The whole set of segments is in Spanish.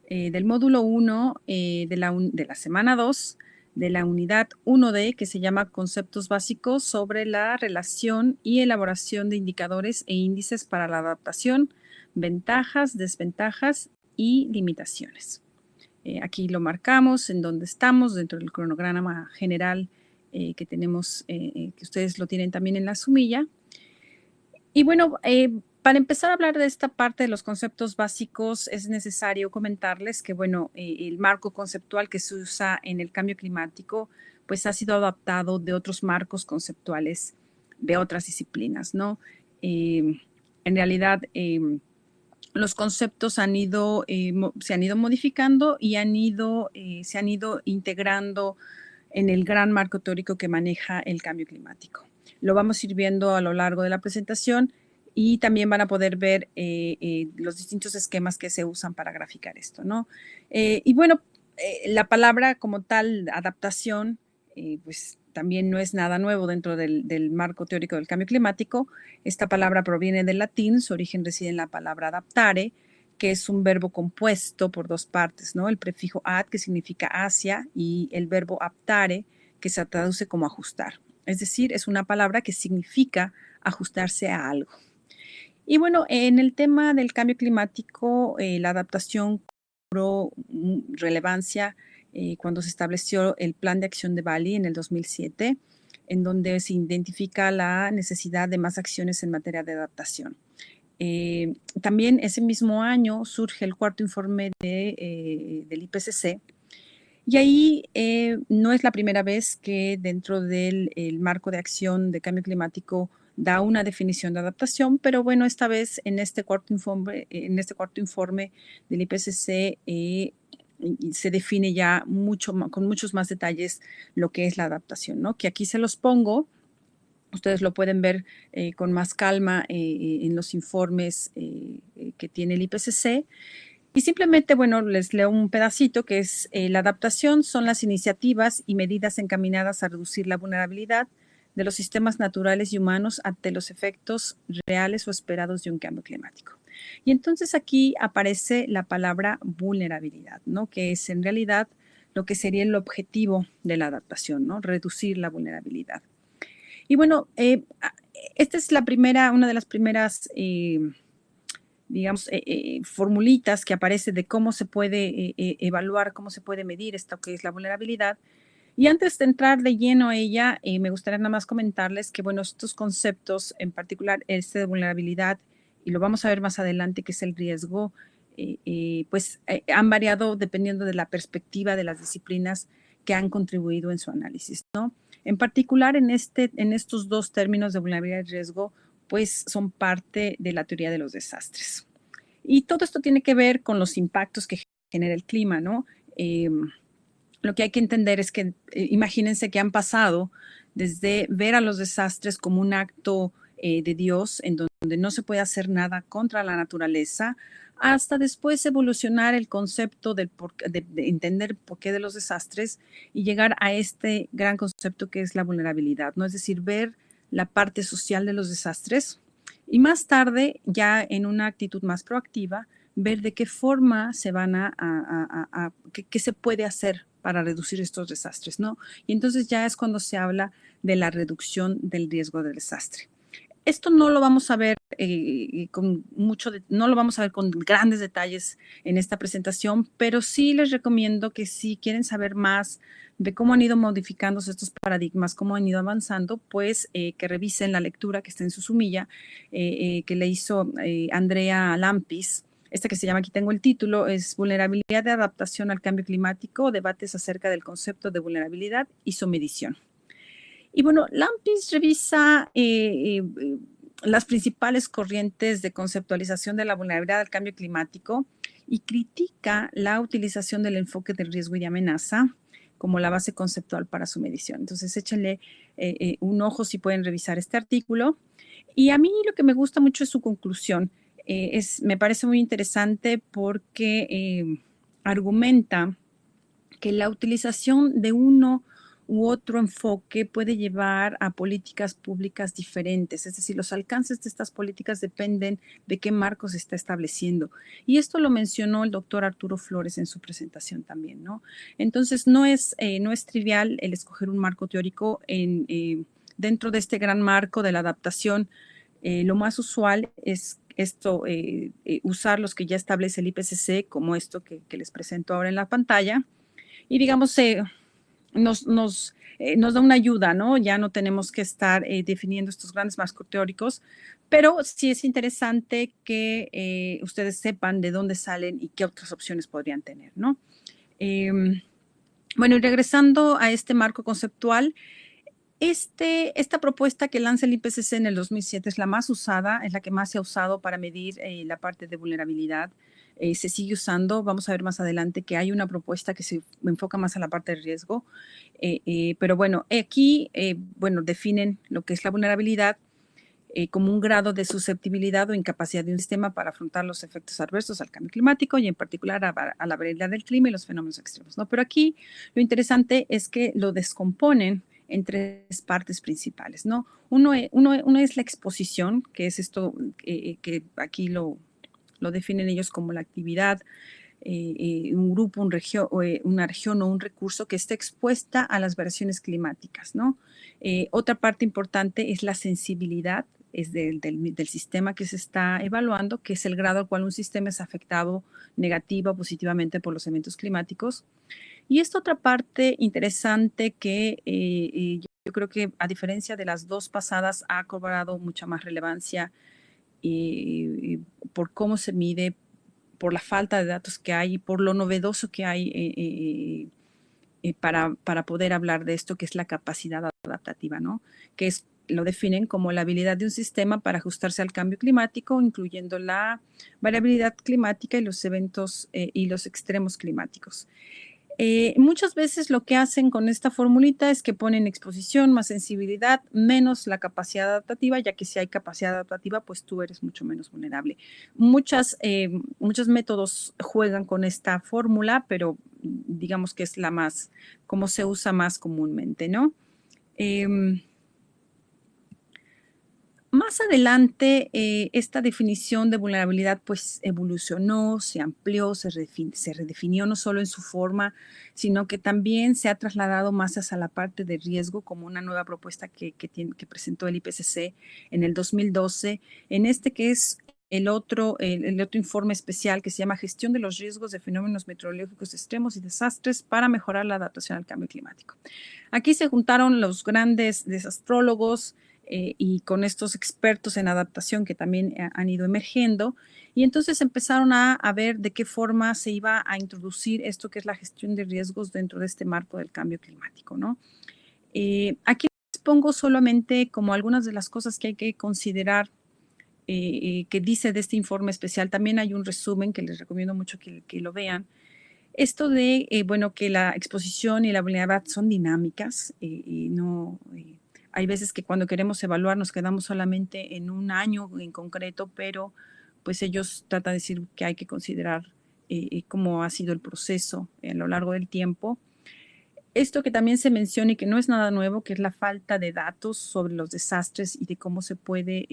del módulo 1 de la semana 2 de la unidad 1D, que se llama Conceptos básicos sobre la relación y elaboración de indicadores e índices para la adaptación, ventajas, desventajas y limitaciones. Aquí lo marcamos en donde estamos dentro del cronograma general que tenemos, que ustedes lo tienen también en la sumilla. Y bueno, para empezar a hablar de esta parte de los conceptos básicos, es necesario comentarles que, bueno, el marco conceptual que se usa en el cambio climático, pues ha sido adaptado de otros marcos conceptuales de otras disciplinas, ¿no? En realidad, los conceptos se han ido modificando y se han ido integrando en el gran marco teórico que maneja el cambio climático. Lo vamos a ir viendo a lo largo de la presentación y también van a poder ver los distintos esquemas que se usan para graficar esto, ¿no? Y bueno, la palabra como tal, adaptación, pues también no es nada nuevo dentro del marco teórico del cambio climático. Esta palabra proviene del latín, su origen reside en la palabra adaptare, que es un verbo compuesto por dos partes, ¿no? El prefijo ad, que significa hacia, y el verbo aptare, que se traduce como ajustar. Es decir, es una palabra que significa ajustarse a algo. Y bueno, en el tema del cambio climático, la adaptación cobró relevancia cuando se estableció el Plan de Acción de Bali en el 2007, en donde se identifica la necesidad de más acciones en materia de adaptación. También ese mismo año surge el cuarto informe del IPCC, y ahí no es la primera vez que dentro del marco de acción de cambio climático da una definición de adaptación, pero bueno, esta vez en este cuarto informe del IPCC se define ya con muchos más detalles lo que es la adaptación, ¿no? Que aquí se los pongo. Ustedes lo pueden ver con más calma en los informes que tiene el IPCC. Y simplemente, bueno, les leo un pedacito que es la adaptación son las iniciativas y medidas encaminadas a reducir la vulnerabilidad de los sistemas naturales y humanos ante los efectos reales o esperados de un cambio climático. Y entonces aquí aparece la palabra vulnerabilidad, ¿no? Que es en realidad lo que sería el objetivo de la adaptación, ¿no? Reducir la vulnerabilidad. Y bueno, esta es una de las primeras digamos, formulitas que aparece de cómo se puede evaluar, cómo se puede medir esto que es la vulnerabilidad. Y antes de entrar de lleno a ella, me gustaría nada más comentarles que, bueno, estos conceptos, en particular este de vulnerabilidad, y lo vamos a ver más adelante, que es el riesgo, pues han variado dependiendo de la perspectiva de las disciplinas que han contribuido en su análisis, ¿no? En particular, en estos dos términos de vulnerabilidad y riesgo, pues son parte de la teoría de los desastres. Y todo esto tiene que ver con los impactos que genera el clima, ¿no? Lo que hay que entender es que imagínense que han pasado desde ver a los desastres como un acto de Dios en donde no se puede hacer nada contra la naturaleza, hasta después evolucionar el concepto de entender por qué de los desastres y llegar a este gran concepto que es la vulnerabilidad, ¿no? Es decir, ver la parte social de los desastres y más tarde, ya en una actitud más proactiva, ver de qué forma se van qué se puede hacer para reducir estos desastres, ¿no? Y entonces ya es cuando se habla de la reducción del riesgo de desastre. Esto no lo vamos a ver no lo vamos a ver con grandes detalles en esta presentación, pero sí les recomiendo que si quieren saber más de cómo han ido modificándose estos paradigmas, cómo han ido avanzando, pues que revisen la lectura que está en su sumilla, que le hizo Andrea Lampis. Esta que se llama, aquí tengo el título, es Vulnerabilidad de adaptación al cambio climático, debates acerca del concepto de vulnerabilidad y su medición. Y bueno, Lampis revisa las principales corrientes de conceptualización de la vulnerabilidad al cambio climático y critica la utilización del enfoque del riesgo y de amenaza como la base conceptual para su medición. Entonces, échenle un ojo si pueden revisar este artículo. Y a mí lo que me gusta mucho es su conclusión. Me parece muy interesante porque argumenta que la utilización de uno u otro enfoque puede llevar a políticas públicas diferentes. Es decir, los alcances de estas políticas dependen de qué marco se está estableciendo. Y esto lo mencionó el doctor Arturo Flores en su presentación también, ¿no? Entonces, no es trivial el escoger un marco teórico dentro de este gran marco de la adaptación. Lo más usual es usar los que ya establece el IPCC, como esto que les presento ahora en la pantalla. Y digamos, nos da una ayuda, ¿no? Ya no tenemos que estar definiendo estos grandes marcos teóricos, pero sí es interesante que ustedes sepan de dónde salen y qué otras opciones podrían tener, ¿no? Bueno, y regresando a este marco conceptual, esta propuesta que lanza el IPCC en el 2007 es la más usada, es la que más se ha usado para medir la parte de vulnerabilidad. Se sigue usando. Vamos a ver más adelante que hay una propuesta que se enfoca más a la parte de riesgo. Pero bueno, aquí, bueno, definen lo que es la vulnerabilidad como un grado de susceptibilidad o incapacidad de un sistema para afrontar los efectos adversos al cambio climático y en particular a la variabilidad del clima y los fenómenos extremos, ¿no? Pero aquí lo interesante es que lo descomponen en tres partes principales, ¿no? Uno es la exposición, que es esto que aquí lo definen ellos como la actividad, un grupo, una región o un recurso que esté expuesta a las variaciones climáticas, ¿no? Otra parte importante es la sensibilidad, es del sistema que se está evaluando, que es el grado al cual un sistema es afectado negativa o positivamente por los eventos climáticos. Y esta otra parte interesante que yo creo que a diferencia de las dos pasadas ha cobrado mucha más relevancia por cómo se mide, por la falta de datos que hay y por lo novedoso que hay para poder hablar de esto, que es la capacidad adaptativa, ¿no? Que lo definen como la habilidad de un sistema para ajustarse al cambio climático, incluyendo la variabilidad climática y los eventos y los extremos climáticos. Muchas veces lo que hacen con esta formulita es que ponen exposición más sensibilidad menos la capacidad adaptativa, ya que si hay capacidad adaptativa, pues tú eres mucho menos vulnerable. Muchos métodos juegan con esta fórmula, pero digamos que es la más, como se usa más comúnmente, ¿no? Más adelante, esta definición de vulnerabilidad pues evolucionó, se amplió, se redefinió no solo en su forma, sino que también se ha trasladado más hacia la parte de riesgo como una nueva propuesta que presentó el IPCC en el 2012, en este que es el otro informe especial que se llama Gestión de los riesgos de fenómenos meteorológicos extremos y desastres para mejorar la adaptación al cambio climático. Aquí se juntaron los grandes desastrólogos, y con estos expertos en adaptación que también han ido emergiendo. Y entonces empezaron a ver de qué forma se iba a introducir esto que es la gestión de riesgos dentro de este marco del cambio climático, ¿no? Aquí les pongo solamente como algunas de las cosas que hay que considerar que dice de este informe especial. También hay un resumen que les recomiendo mucho que lo vean. Esto de, bueno, que la exposición y la vulnerabilidad son dinámicas y no... hay veces que cuando queremos evaluar nos quedamos solamente en un año en concreto, pero pues ellos tratan de decir que hay que considerar cómo ha sido el proceso a lo largo del tiempo. Esto que también se menciona y que no es nada nuevo, que es la falta de datos sobre los desastres y de cómo se puede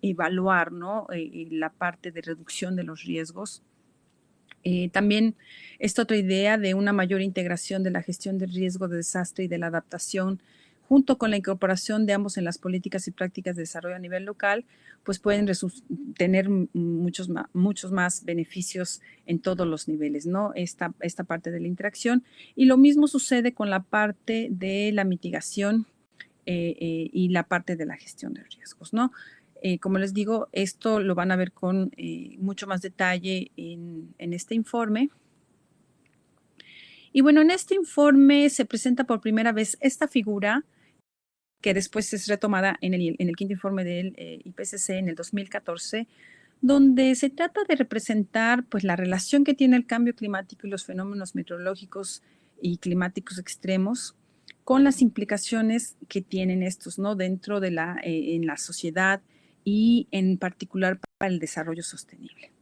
evaluar, ¿no? La parte de reducción de los riesgos. También esta otra idea de una mayor integración de la gestión del riesgo de desastre y de la adaptación, junto con la incorporación de ambos en las políticas y prácticas de desarrollo a nivel local, pues pueden tener muchos más beneficios en todos los niveles, ¿no? Esta parte de la interacción. Y lo mismo sucede con la parte de la mitigación y la parte de la gestión de riesgos, ¿no? Como les digo, esto lo van a ver con mucho más detalle en este informe. Y bueno, en este informe se presenta por primera vez esta figura que después es retomada en el quinto informe del IPCC en el 2014, donde se trata de representar pues, la relación que tiene el cambio climático y los fenómenos meteorológicos y climáticos extremos con las implicaciones que tienen estos, ¿no? Dentro de en la sociedad y en particular para el desarrollo sostenible.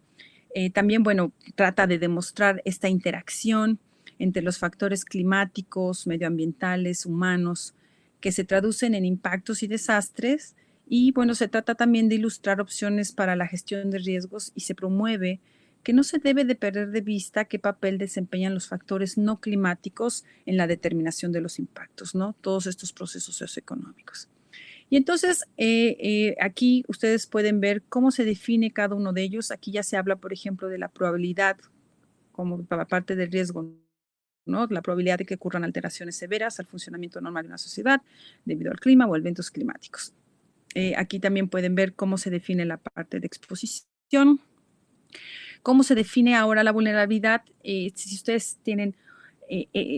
También, bueno, trata de demostrar esta interacción entre los factores climáticos, medioambientales, humanos, que se traducen en impactos y desastres. Y bueno, se trata también de ilustrar opciones para la gestión de riesgos y se promueve que no se debe de perder de vista qué papel desempeñan los factores no climáticos en la determinación de los impactos, ¿no? Todos estos procesos socioeconómicos. Y entonces, aquí ustedes pueden ver cómo se define cada uno de ellos. Aquí ya se habla, por ejemplo, de la probabilidad como parte del riesgo, ¿no? La probabilidad de que ocurran alteraciones severas al funcionamiento normal de una sociedad debido al clima o eventos climáticos. Aquí también pueden ver cómo se define la parte de exposición, cómo se define ahora la vulnerabilidad. Si ustedes tienen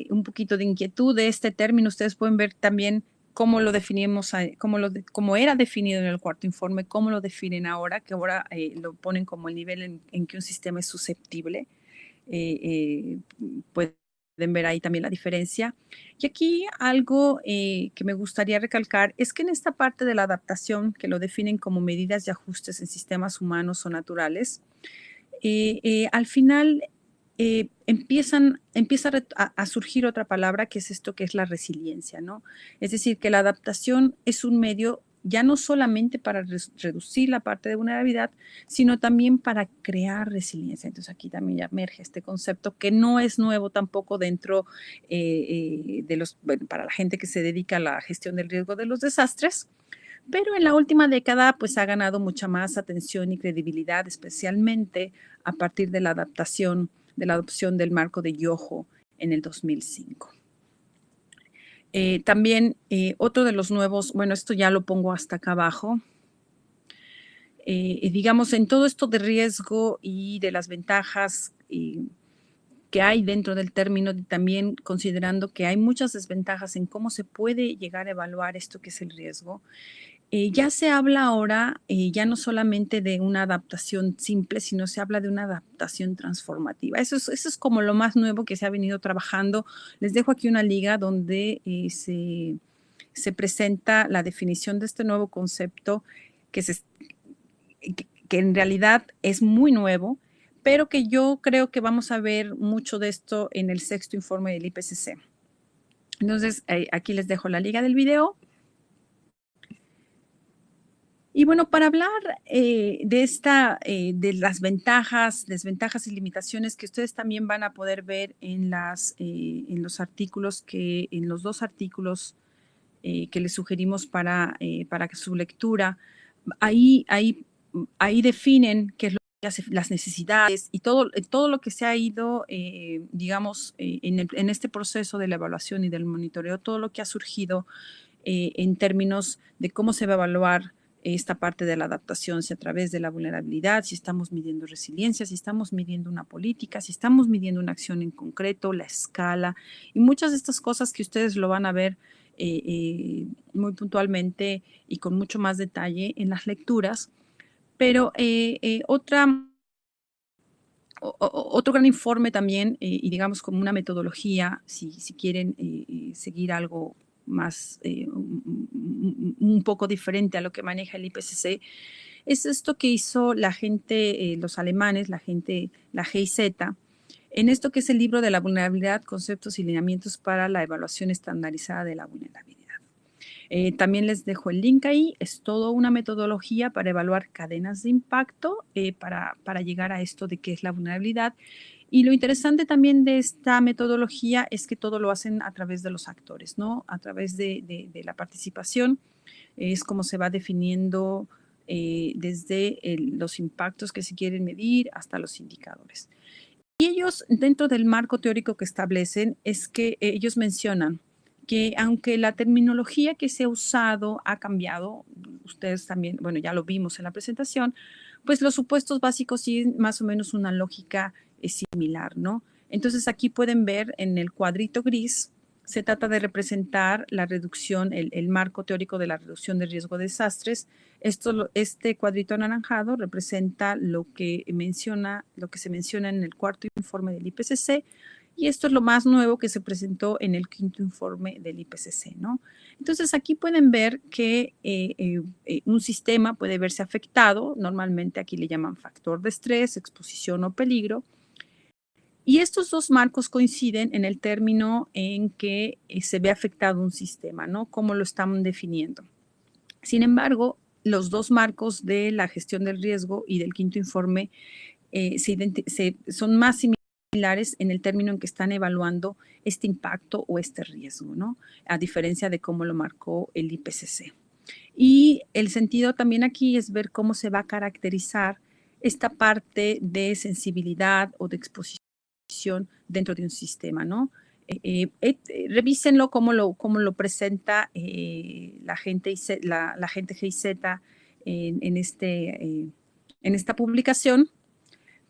un poquito de inquietud de este término, ustedes pueden ver también cómo lo definimos, cómo era definido en el cuarto informe, cómo lo definen ahora, que ahora lo ponen como el nivel en que un sistema es susceptible. Pueden ver ahí también la diferencia. Y aquí algo que me gustaría recalcar es que en esta parte de la adaptación, que lo definen como medidas y ajustes en sistemas humanos o naturales, al final empieza a surgir otra palabra que es esto que es la resiliencia, ¿no? Es decir, que la adaptación es un medio ya no solamente para reducir la parte de vulnerabilidad, sino también para crear resiliencia. Entonces aquí también ya emerge este concepto que no es nuevo tampoco dentro bueno, para la gente que se dedica a la gestión del riesgo de los desastres, pero en la última década pues ha ganado mucha más atención y credibilidad, especialmente a partir de la adopción del marco de Yoho en el 2005. También otro de los nuevos, bueno, esto ya lo pongo hasta acá abajo, digamos, en todo esto de riesgo y de las ventajas que hay dentro del término, también considerando que hay muchas desventajas en cómo se puede llegar a evaluar esto que es el riesgo. Ya se habla ahora ya no solamente de una adaptación simple, sino se habla de una adaptación transformativa. Eso es como lo más nuevo que se ha venido trabajando. Les dejo aquí una liga donde se presenta la definición de este nuevo concepto que en realidad es muy nuevo, pero que yo creo que vamos a ver mucho de esto en el sexto informe del IPCC. Entonces, aquí les dejo la liga del video. Y bueno, para hablar de las ventajas, desventajas y limitaciones que ustedes también van a poder ver en los artículos en los dos artículos que les sugerimos para su lectura, ahí definen qué es lo que hace las necesidades y todo lo que se ha ido, digamos, en este proceso de la evaluación y del monitoreo, todo lo que ha surgido en términos de cómo se va a evaluar esta parte de la adaptación, si a través de la vulnerabilidad, si estamos midiendo resiliencia, si estamos midiendo una política, si estamos midiendo una acción en concreto, la escala y muchas de estas cosas que ustedes lo van a ver muy puntualmente y con mucho más detalle en las lecturas. Pero otro gran informe también, y digamos como una metodología, si quieren seguir algo más, un poco diferente a lo que maneja el IPCC, es esto que hizo la gente, los alemanes, la GIZ, en esto que es el libro de la vulnerabilidad, conceptos y lineamientos para la evaluación estandarizada de la vulnerabilidad. También les dejo el link ahí, es toda una metodología para evaluar cadenas de impacto para llegar a esto de qué es la vulnerabilidad. Y lo interesante también de esta metodología es que todo lo hacen a través de los actores, ¿no? A través de la participación, es como se va definiendo desde los impactos que se quieren medir hasta los indicadores. Y ellos, dentro del marco teórico que establecen, es que ellos mencionan que aunque la terminología que se ha usado ha cambiado, ustedes también, bueno, ya lo vimos en la presentación, pues los supuestos básicos siguen más o menos una lógica similar, ¿no? Entonces aquí pueden ver en el cuadrito gris, se trata de representar la reducción, el marco teórico de la reducción de riesgo de desastres. Este cuadrito anaranjado representa lo que se menciona en el cuarto informe del IPCC, y esto es lo más nuevo que se presentó en el quinto informe del IPCC, ¿no? Entonces aquí pueden ver que un sistema puede verse afectado, normalmente aquí le llaman factor de estrés, exposición o peligro, Y estos dos marcos coinciden en el término en que se ve afectado un sistema, ¿no? Cómo lo están definiendo. Sin embargo, los dos marcos de la gestión del riesgo y del quinto informe son más similares en el término en que están evaluando este impacto o este riesgo, ¿no? A diferencia de cómo lo marcó el IPCC. Y el sentido también aquí es ver cómo se va a caracterizar esta parte de sensibilidad o de exposición dentro de un sistema, ¿no? Revísenlo cómo lo presenta la gente GIZ en esta publicación.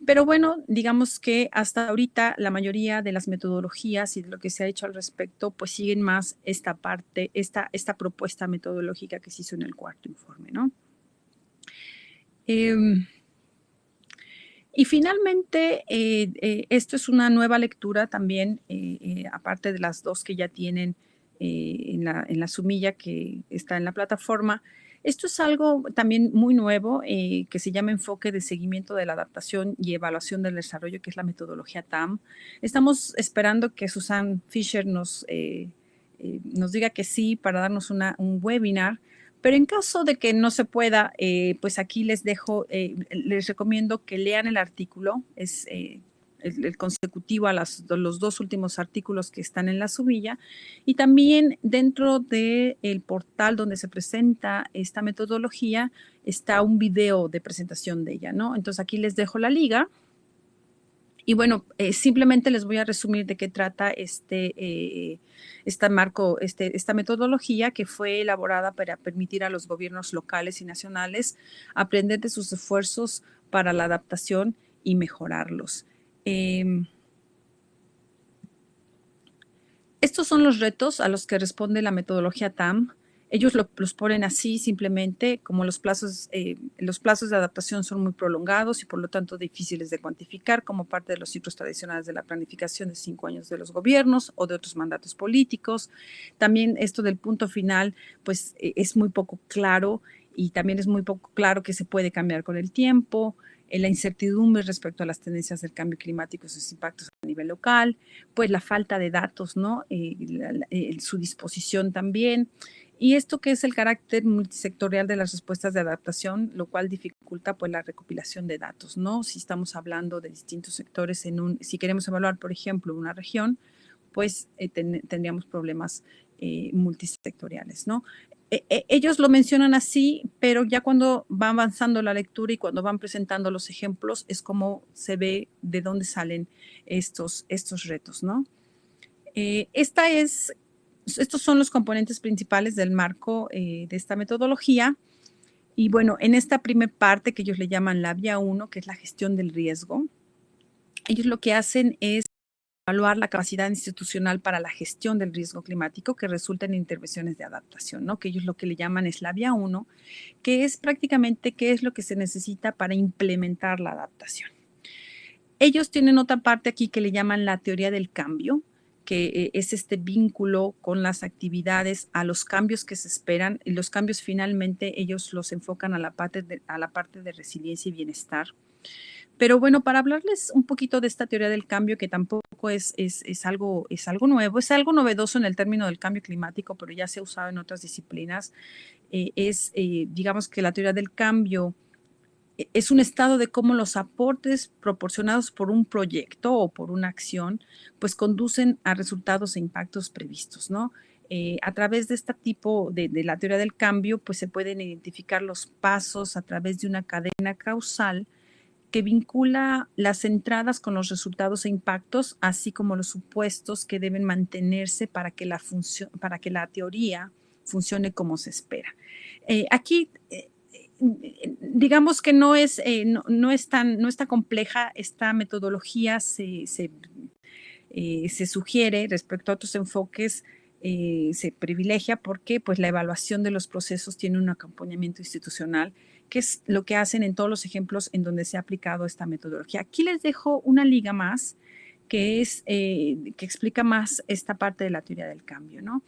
Pero bueno, digamos que hasta ahorita la mayoría de las metodologías y de lo que se ha hecho al respecto, pues siguen más esta parte, esta propuesta metodológica que se hizo en el cuarto informe, ¿no? Y finalmente, esto es una nueva lectura también, aparte de las dos que ya tienen en la sumilla que está en la plataforma. Esto es algo también muy nuevo que se llama enfoque de seguimiento de la adaptación y evaluación del desarrollo, que es la metodología TAM. Estamos esperando que Susan Fisher nos diga que sí para darnos un webinar. Pero en caso de que no se pueda, pues aquí les recomiendo que lean el artículo, es el consecutivo a los dos últimos artículos que están en la subilla, y también dentro del portal donde se presenta esta metodología está un video de presentación de ella, ¿no? Entonces aquí les dejo la liga. Y bueno, simplemente les voy a resumir de qué trata esta metodología que fue elaborada para permitir a los gobiernos locales y nacionales aprender de sus esfuerzos para la adaptación y mejorarlos. Estos son los retos a los que responde la metodología TAM. Ellos los ponen así simplemente, como los plazos de adaptación son muy prolongados y por lo tanto difíciles de cuantificar como parte de los ciclos tradicionales de la planificación de 5 años de los gobiernos o de otros mandatos políticos. También esto del punto final, pues es muy poco claro y también es muy poco claro que se puede cambiar con el tiempo. La incertidumbre respecto a las tendencias del cambio climático y sus impactos a nivel local, pues la falta de datos, ¿no? Su disposición también. Y esto que es el carácter multisectorial de las respuestas de adaptación, lo cual dificulta pues la recopilación de datos, ¿no? Si estamos hablando de distintos sectores si queremos evaluar, por ejemplo, una región, pues tendríamos problemas multisectoriales, ¿no? Ellos lo mencionan así, pero ya cuando va avanzando la lectura y cuando van presentando los ejemplos, es como se ve de dónde salen estos retos, ¿no? Estos son los componentes principales del marco de esta metodología. Y bueno, en esta primera parte que ellos le llaman la vía 1, que es la gestión del riesgo, ellos lo que hacen es evaluar la capacidad institucional para la gestión del riesgo climático que resulta en intervenciones de adaptación, ¿no? Que ellos lo que le llaman es la vía 1, que es prácticamente qué es lo que se necesita para implementar la adaptación. Ellos tienen otra parte aquí que le llaman la teoría del cambio, que es este vínculo con las actividades a los cambios que se esperan, y los cambios finalmente ellos los enfocan a la parte de resiliencia y bienestar. Pero bueno, para hablarles un poquito de esta teoría del cambio, que tampoco es algo nuevo, es algo novedoso en el término del cambio climático, pero ya se ha usado en otras disciplinas, digamos que la teoría del cambio es un estado de cómo los aportes proporcionados por un proyecto o por una acción, pues conducen a resultados e impactos previstos, ¿no? A través de este tipo de la teoría del cambio, pues se pueden identificar los pasos a través de una cadena causal que vincula las entradas con los resultados e impactos, así como los supuestos que deben mantenerse para que la teoría funcione como se espera. Aquí digamos que no es tan compleja esta metodología, se sugiere respecto a otros enfoques, se privilegia porque pues la evaluación de los procesos tiene un acompañamiento institucional, que es lo que hacen en todos los ejemplos en donde se ha aplicado esta metodología. Aquí les dejo una liga más que explica más esta parte de la teoría del cambio, ¿no?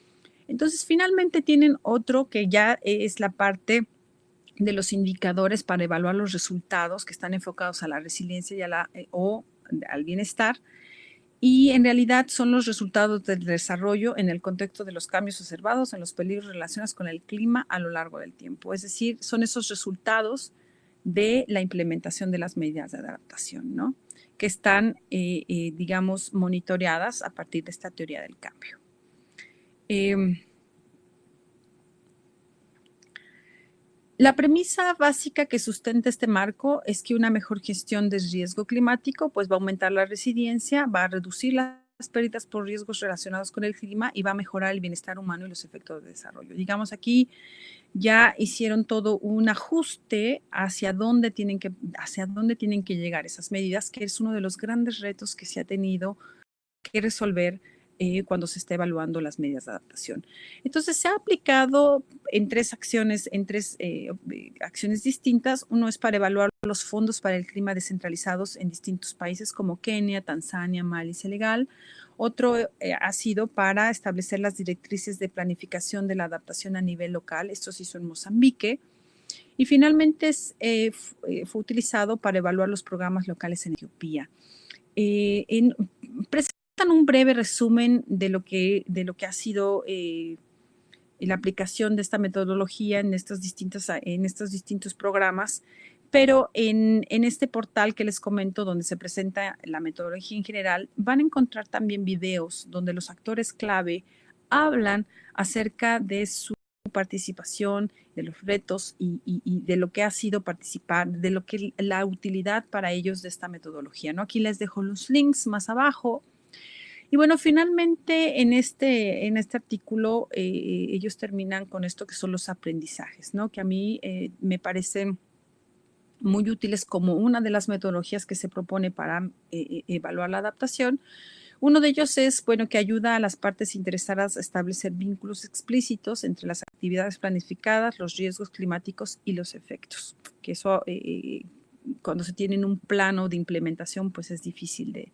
Entonces, finalmente tienen otro que ya es la parte de los indicadores para evaluar los resultados que están enfocados a la resiliencia y o al bienestar. y en realidad son los resultados del desarrollo en el contexto de los cambios observados en los peligros relacionados con el clima a lo largo del tiempo. Es decir, son esos resultados de la implementación de las medidas de adaptación, ¿no? Que están, digamos, monitoreadas a partir de esta teoría del cambio. La premisa básica que sustenta este marco es que una mejor gestión del riesgo climático pues va a aumentar la resiliencia, va a reducir las pérdidas por riesgos relacionados con el clima y va a mejorar el bienestar humano y los efectos de desarrollo. Digamos, aquí ya hicieron todo un ajuste hacia dónde tienen que llegar esas medidas, que es uno de los grandes retos que se ha tenido que resolver cuando se está evaluando las medidas de adaptación. Entonces, se ha aplicado en tres acciones distintas. Uno es para evaluar los fondos para el clima descentralizados en distintos países como Kenia, Tanzania, Mali y Senegal. Otro ha sido para establecer las directrices de planificación de la adaptación a nivel local. Esto se hizo en Mozambique. Y finalmente fue utilizado para evaluar los programas locales en Etiopía. Presentan un breve resumen de lo que ha sido la aplicación de esta metodología en estos distintos programas, pero en este portal que les comento, donde se presenta la metodología en general, van a encontrar también videos donde los actores clave hablan acerca de su participación, de los retos y de lo que ha sido participar, de lo que la utilidad para ellos de esta metodología, ¿no? Aquí les dejo los links más abajo. Y bueno, finalmente en este artículo ellos terminan con esto que son los aprendizajes, ¿no? Que a mí me parecen muy útiles como una de las metodologías que se propone para evaluar la adaptación. Uno de ellos es, bueno, que ayuda a las partes interesadas a establecer vínculos explícitos entre las actividades planificadas, los riesgos climáticos y los efectos. Que eso, cuando se tiene un plano de implementación, pues es difícil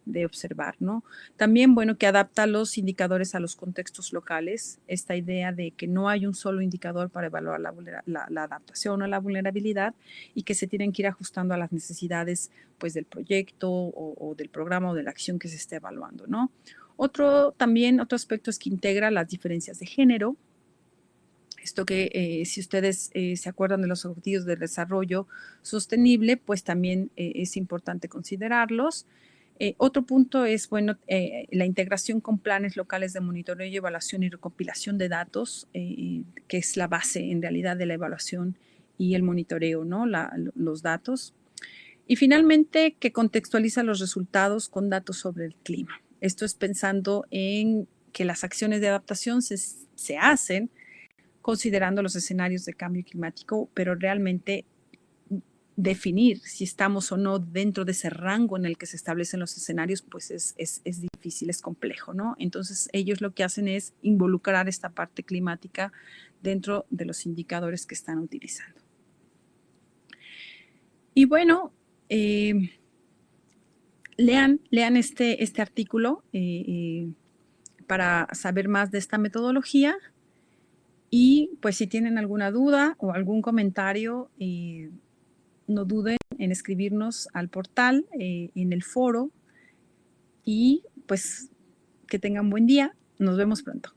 de observar, ¿no? También, bueno, que adapta los indicadores a los contextos locales, esta idea de que no hay un solo indicador para evaluar la adaptación o la vulnerabilidad y que se tienen que ir ajustando a las necesidades, pues, del proyecto o del programa o de la acción que se esté evaluando, ¿no? Otro aspecto es que integra las diferencias de género. Esto que si ustedes se acuerdan de los objetivos de desarrollo sostenible, pues también es importante considerarlos. Otro punto es, bueno, la integración con planes locales de monitoreo y evaluación y recopilación de datos, que es la base en realidad de la evaluación y el monitoreo, ¿no? Los datos. Y finalmente, que contextualiza los resultados con datos sobre el clima. Esto es pensando en que las acciones de adaptación se hacen considerando los escenarios de cambio climático, pero realmente definir si estamos o no dentro de ese rango en el que se establecen los escenarios, pues es difícil, es complejo, ¿no? Entonces ellos lo que hacen es involucrar esta parte climática dentro de los indicadores que están utilizando. Y bueno, lean este artículo para saber más de esta metodología y pues si tienen alguna duda o algún comentario, no duden en escribirnos al portal, en el foro y pues que tengan buen día. Nos vemos pronto.